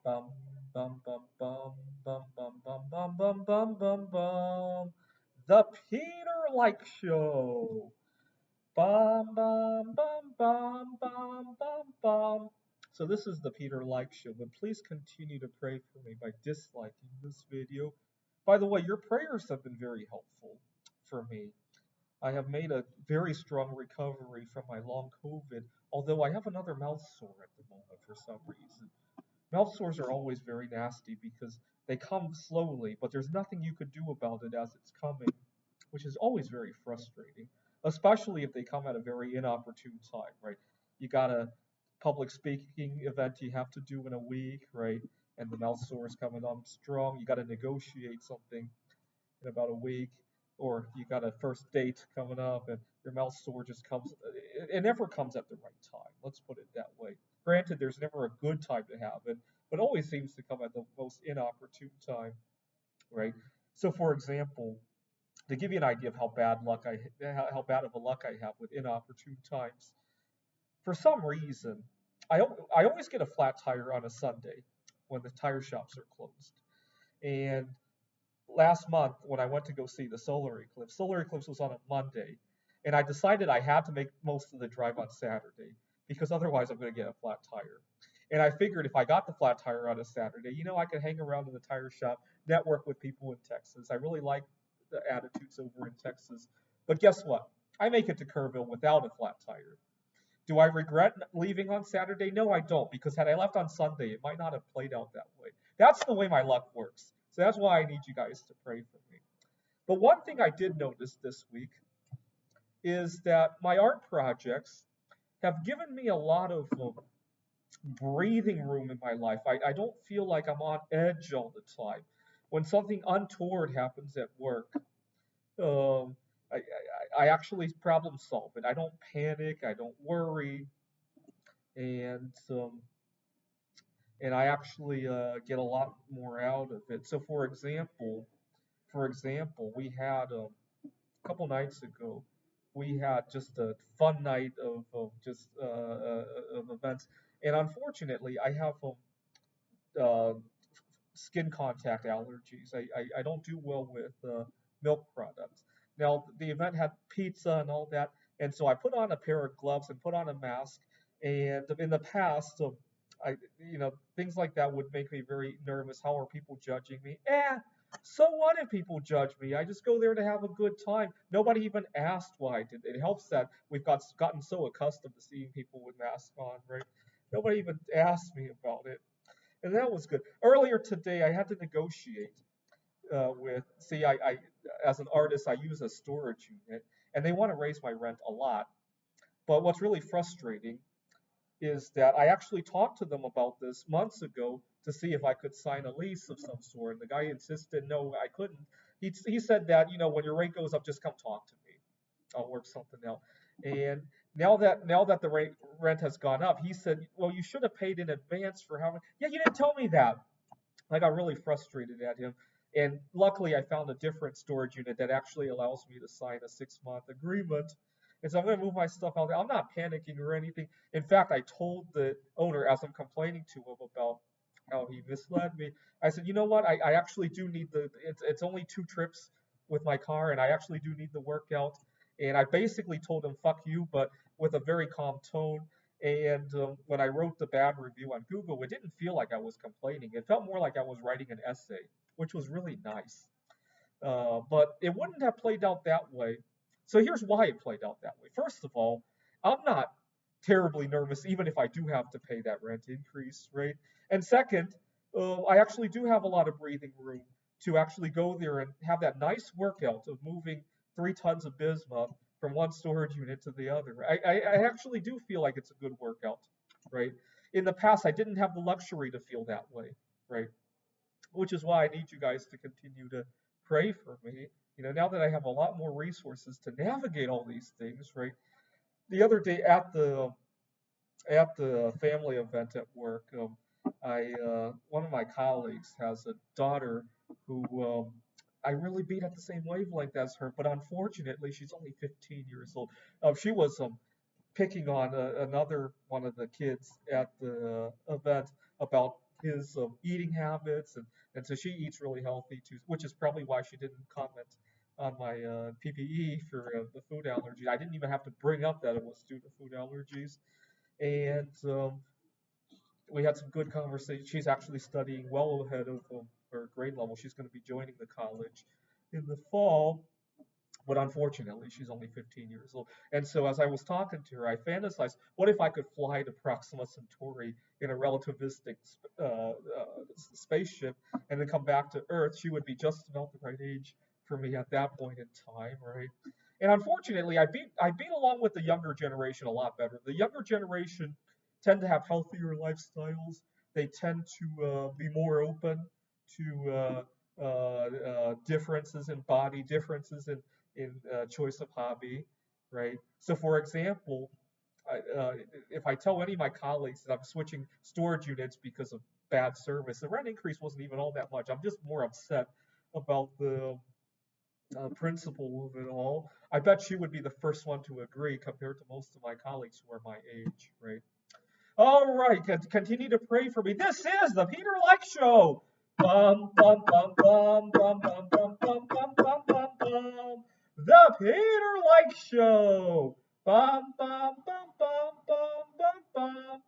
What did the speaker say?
Bum, bum, bum, bum, bum, bum, bum, bum, bum, bum, bum, bum. The Peter Like Show. Bum, bum, bum, bum, bum, bum, bum. So this is the Peter Like Show, but please continue to pray for me by disliking this video. By the way, your prayers have been very helpful for me. I have made a very strong recovery from my long COVID, although I have another mouth sore at the moment for some reason. Mouth sores are always very nasty because they come slowly, but there's nothing you could do about it as it's coming, which is always very frustrating, especially if they come at a very inopportune time, right? You got a public speaking event you have to do in a week, right? And the mouth sore is coming on strong. You got to negotiate something in about a week, or you got a first date coming up and your mouth sore just comes. It never comes at the right time. Let's put it that way. Granted, there's never a good time to have it, but it always seems to come at the most inopportune time, right? So, for example, to give you an idea of how bad of a luck I have with inopportune times, for some reason, I always get a flat tire on a Sunday when the tire shops are closed. And last month when I went to go see the solar eclipse was on a Monday, and I decided I had to make most of the drive on Saturday because otherwise I'm going to get a flat tire. And I figured if I got the flat tire on a Saturday, I could hang around in the tire shop, network with people in Texas. I really like the attitudes over in Texas. But guess what? I make it to Kerrville without a flat tire. Do I regret leaving on Saturday? No, I don't, because had I left on Sunday, it might not have played out that way. That's the way my luck works. So that's why I need you guys to pray for me. But one thing I did notice this week is that my art projects have given me a lot of breathing room in my life. I don't feel like I'm on edge all the time. When something untoward happens at work, um, I actually problem solve it. I don't panic. I don't worry, and I actually get a lot more out of it. So, for example, we had a couple nights ago, we had just a fun night of events, and unfortunately, I have uh, skin contact allergies. I don't do well with milk products. Now, the event had pizza and all that, and so I put on a pair of gloves and put on a mask. And in the past, things like that would make me very nervous. How are people judging me? So what if people judge me? I just go there to have a good time. Nobody even asked why I did it. It helps that we've gotten so accustomed to seeing people with masks on, right? Nobody even asked me about it, and that was good. Earlier today, I had to negotiate see, as an artist, I use a storage unit, and they want to raise my rent a lot. But what's really frustrating is that I actually talked to them about this months ago to see if I could sign a lease of some sort. And the guy insisted, no, I couldn't. He said that, when your rate goes up, just come talk to me. I'll work something out. And now that the rent has gone up, he said, well, you should have paid in advance for how much. Yeah, you didn't tell me that. I got really frustrated at him. And luckily, I found a different storage unit that actually allows me to sign a 6-month agreement. And so I'm going to move my stuff out there. I'm not panicking or anything. In fact, I told the owner as I'm complaining to him about how he misled me. I said, you know what? I actually do need it's only 2 trips with my car, and I actually do need the workout. And I basically told him, fuck you, but with a very calm tone. And when I wrote the bad review on Google, it didn't feel like I was complaining. It felt more like I was writing an essay, which was really nice. But it wouldn't have played out that way. So here's why it played out that way. First of all, I'm not terribly nervous, even if I do have to pay that rent increase, right? And second, I actually do have a lot of breathing room to actually go there and have that nice workout of moving 3 tons of bismuth from one storage unit to the other. I actually do feel like it's a good workout, right? In the past, I didn't have the luxury to feel that way, right? Which is why I need you guys to continue to pray for me. Now that I have a lot more resources to navigate all these things, right? The other day at the family event at work, I one of my colleagues has a daughter who I really beat at the same wavelength as her, but unfortunately she's only 15 years old. She was picking on another one of the kids at the event about his eating habits, and so she eats really healthy too, which is probably why she didn't comment on my PPE for the food allergies. I didn't even have to bring up that it was due to food allergies, and we had some good conversation. She's actually studying well ahead of her grade level. She's going to be joining the college in the fall, but unfortunately, she's only 15 years old. And so, as I was talking to her, I fantasized, what if I could fly to Proxima Centauri in a relativistic spaceship and then come back to Earth? She would be just about the right age for me at that point in time, right? And unfortunately, I beat along with the younger generation a lot better. The younger generation tend to have healthier lifestyles. They tend to be more open to differences in body, differences in choice of hobby, right? So, for example, if I tell any of my colleagues that I'm switching storage units because of bad service, the rent increase wasn't even all that much. I'm just more upset about the principle of it all. I bet she would be the first one to agree compared to most of my colleagues who are my age, right? All right, continue to pray for me. This is the Peter Like Show. Bum bum bum bum bum bum bum bum bum bum bum bum. The Peter Like Show. Bum bum bum bum bum bum bum.